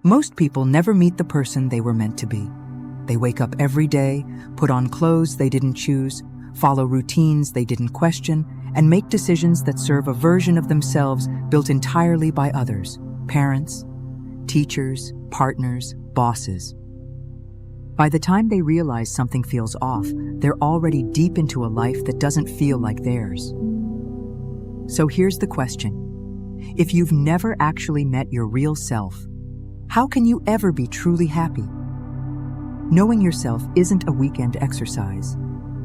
Most people never meet the person they were meant to be. They wake up every day, put on clothes they didn't choose, follow routines they didn't question, and make decisions that serve a version of themselves built entirely by others: parents, teachers, partners, bosses. By the time they realize something feels off, they're already deep into a life that doesn't feel like theirs. So here's the question. If you've never actually met your real self, how can you ever be truly happy? Knowing yourself isn't a weekend exercise.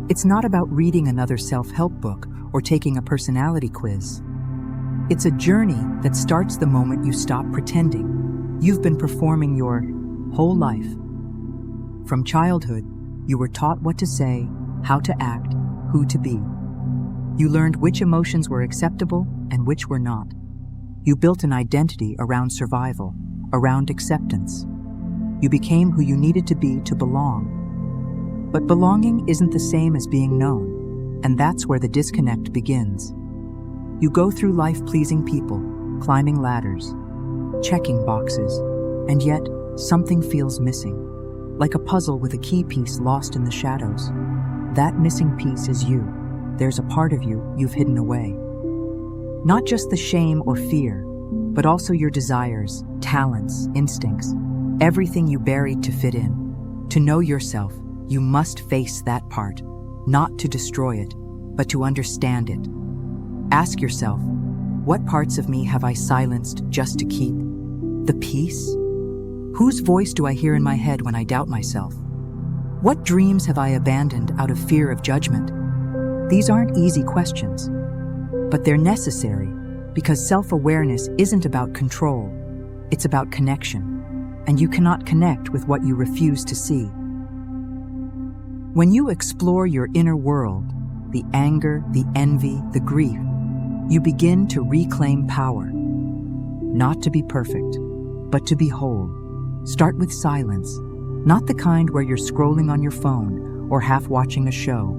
It's not about reading another self-help book or taking a personality quiz. It's a journey that starts the moment you stop pretending you've been performing your whole life. From childhood, you were taught what to say, how to act, who to be. You learned which emotions were acceptable and which were not. You built an identity around survival, around acceptance. You became who you needed to be to belong. But belonging isn't the same as being known, and that's where the disconnect begins. You go through life pleasing people, climbing ladders, checking boxes, and yet something feels missing, like a puzzle with a key piece lost in the shadows. That missing piece is you. There's a part of you you've hidden away. Not just the shame or fear, but also your desires, talents, instincts, everything you buried to fit in. To know yourself, you must face that part, not to destroy it, but to understand it. Ask yourself, what parts of me have I silenced just to keep the peace? Whose voice do I hear in my head when I doubt myself? What dreams have I abandoned out of fear of judgment? These aren't easy questions, but they're necessary because self-awareness isn't about control, it's about connection, and you cannot connect with what you refuse to see. When you explore your inner world, the anger, the envy, the grief, you begin to reclaim power. Not to be perfect, but to be whole. Start with silence, not the kind where you're scrolling on your phone or half watching a show.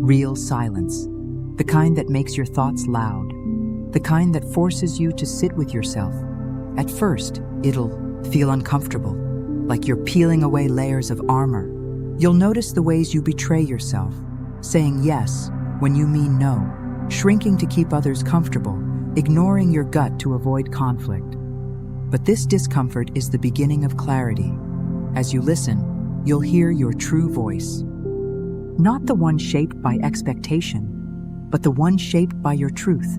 Real silence, the kind that makes your thoughts loud, the kind that forces you to sit with yourself. At first, it'll feel uncomfortable, like you're peeling away layers of armor. You'll notice the ways you betray yourself, saying yes when you mean no, shrinking to keep others comfortable, ignoring your gut to avoid conflict. But this discomfort is the beginning of clarity. As you listen, you'll hear your true voice. Not the one shaped by expectation, but the one shaped by your truth.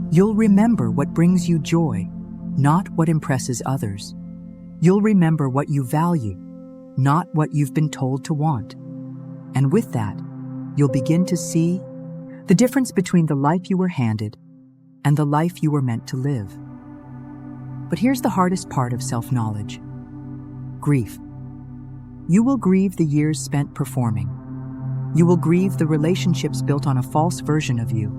You'll remember what brings you joy, not what impresses others. You'll remember what you value, not what you've been told to want. And with that, you'll begin to see the difference between the life you were handed and the life you were meant to live. But here's the hardest part of self-knowledge: grief. You will grieve the years spent performing. You will grieve the relationships built on a false version of you.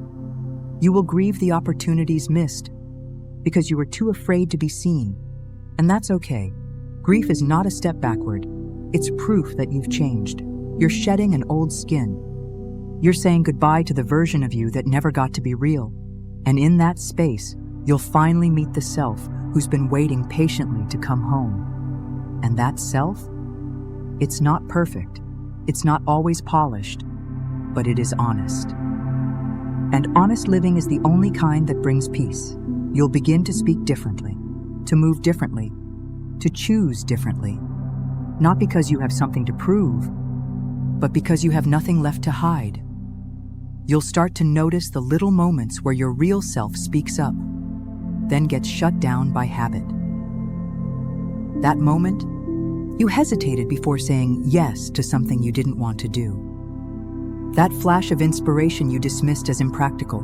You will grieve the opportunities missed because you were too afraid to be seen. And that's okay. Grief is not a step backward. It's proof that you've changed. You're shedding an old skin. You're saying goodbye to the version of you that never got to be real. And in that space, you'll finally meet the self who's been waiting patiently to come home. And that self? It's not perfect. It's not always polished, but it is honest. And honest living is the only kind that brings peace. You'll begin to speak differently, to move differently, to choose differently. Not because you have something to prove, but because you have nothing left to hide. You'll start to notice the little moments where your real self speaks up, then gets shut down by habit. That moment, you hesitated before saying yes to something you didn't want to do. That flash of inspiration you dismissed as impractical,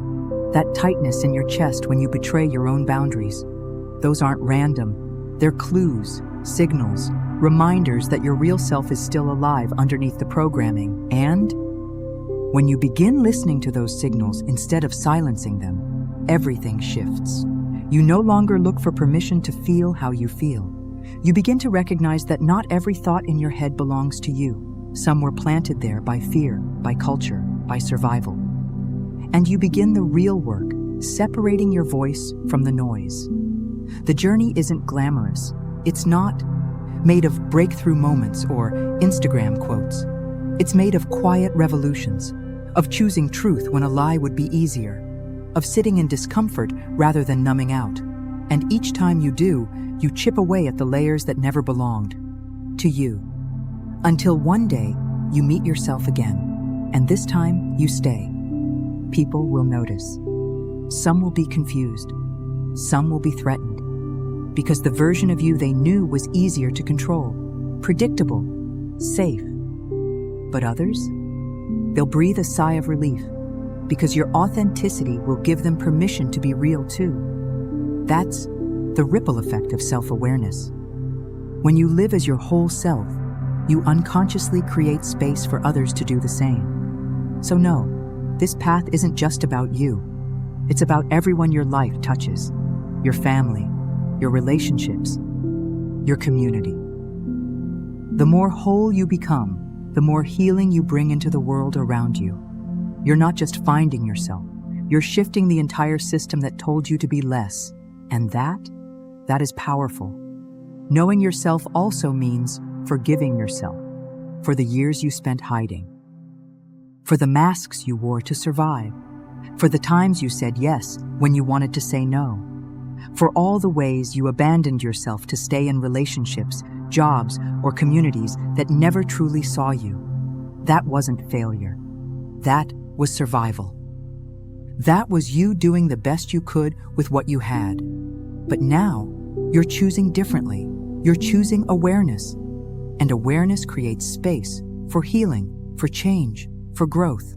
that tightness in your chest when you betray your own boundaries. Those aren't random. They're clues, signals, reminders that your real self is still alive underneath the programming. And when you begin listening to those signals instead of silencing them, everything shifts. You no longer look for permission to feel how you feel. You begin to recognize that not every thought in your head belongs to you. Some were planted there by fear, by culture, by survival. And you begin the real work, separating your voice from the noise. The journey isn't glamorous. It's not made of breakthrough moments or Instagram quotes. It's made of quiet revolutions, of choosing truth when a lie would be easier, of sitting in discomfort rather than numbing out. And each time you do, you chip away at the layers that never belonged to you. Until one day, you meet yourself again, and this time you stay. People will notice. Some will be confused. Some will be threatened. Because the version of you they knew was easier to control, predictable, safe. But others? They'll breathe a sigh of relief, because your authenticity will give them permission to be real too. That's the ripple effect of self-awareness. When you live as your whole self, you unconsciously create space for others to do the same. So no, this path isn't just about you. It's about everyone your life touches, your family, your relationships, your community. The more whole you become, the more healing you bring into the world around you. You're not just finding yourself, you're shifting the entire system that told you to be less. And that is powerful. Knowing yourself also means forgiving yourself for the years you spent hiding, for the masks you wore to survive, for the times you said yes when you wanted to say no, for all the ways you abandoned yourself to stay in relationships, jobs, or communities that never truly saw you. That wasn't failure. That was survival. That was you doing the best you could with what you had. But now, you're choosing differently. You're choosing awareness. And awareness creates space for healing, for change, for growth.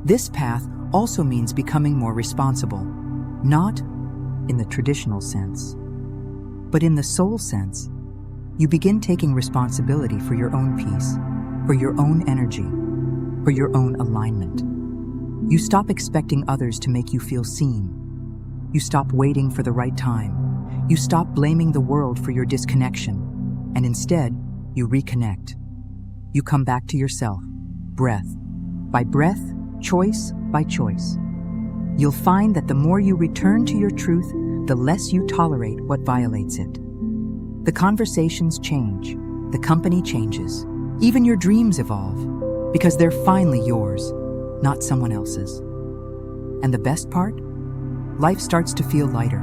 This path also means becoming more responsible, not in the traditional sense, but in the soul sense. You begin taking responsibility for your own peace, for your own energy, for your own alignment. You stop expecting others to make you feel seen. You stop waiting for the right time. You stop blaming the world for your disconnection, and instead, you reconnect. You come back to yourself, breath by breath, choice by choice. You'll find that the more you return to your truth, the less you tolerate what violates it. The conversations change, the company changes, even your dreams evolve, because they're finally yours, not someone else's. And the best part? Life starts to feel lighter,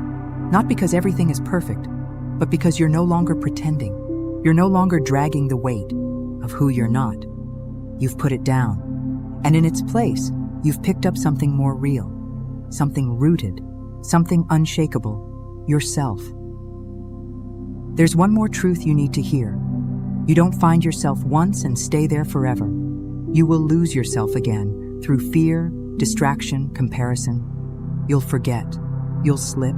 not because everything is perfect, but because you're no longer pretending. You're no longer dragging the weight of who you're not. You've put it down, and in its place, you've picked up something more real, something rooted, something unshakable, yourself. There's one more truth you need to hear. You don't find yourself once and stay there forever. You will lose yourself again through fear, distraction, comparison. You'll forget, you'll slip,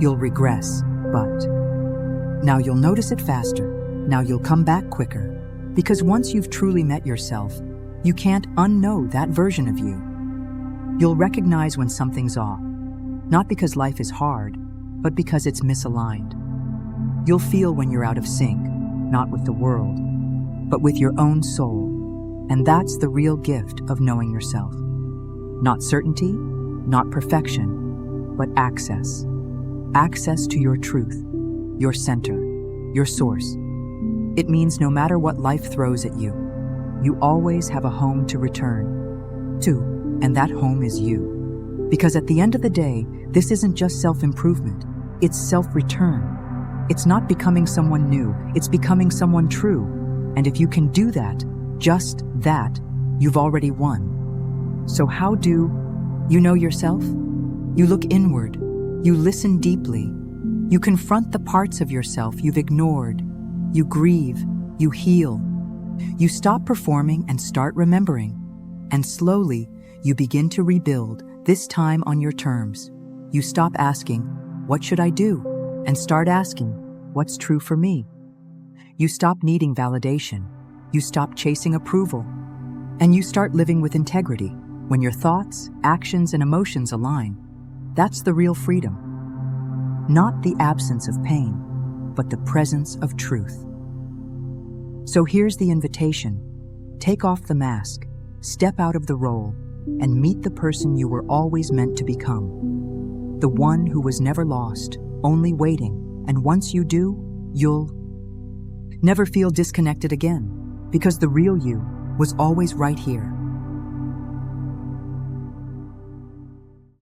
you'll regress, but now you'll notice it faster. Now you'll come back quicker. Because once you've truly met yourself, you can't unknow that version of you. You'll recognize when something's off, not because life is hard, but because it's misaligned. You'll feel when you're out of sync, not with the world, but with your own soul. And that's the real gift of knowing yourself. Not certainty, not perfection, but access. Access to your truth, your center, your source. It means no matter what life throws at you, you always have a home to return to, and that home is you. Because at the end of the day, this isn't just self-improvement, it's self-return. It's not becoming someone new, it's becoming someone true. And if you can do that, just that, you've already won. So how do you know yourself? You look inward, you listen deeply, you confront the parts of yourself you've ignored. You grieve, you heal. You stop performing and start remembering. And slowly, you begin to rebuild, this time on your terms. You stop asking, what should I do? And start asking, what's true for me? You stop needing validation. You stop chasing approval. And you start living with integrity, when your thoughts, actions, and emotions align. That's the real freedom. Not the absence of pain, but the presence of truth. So here's the invitation. Take off the mask, step out of the role, and meet the person you were always meant to become. The one who was never lost, only waiting, and once you do, you'll never feel disconnected again, because the real you was always right here,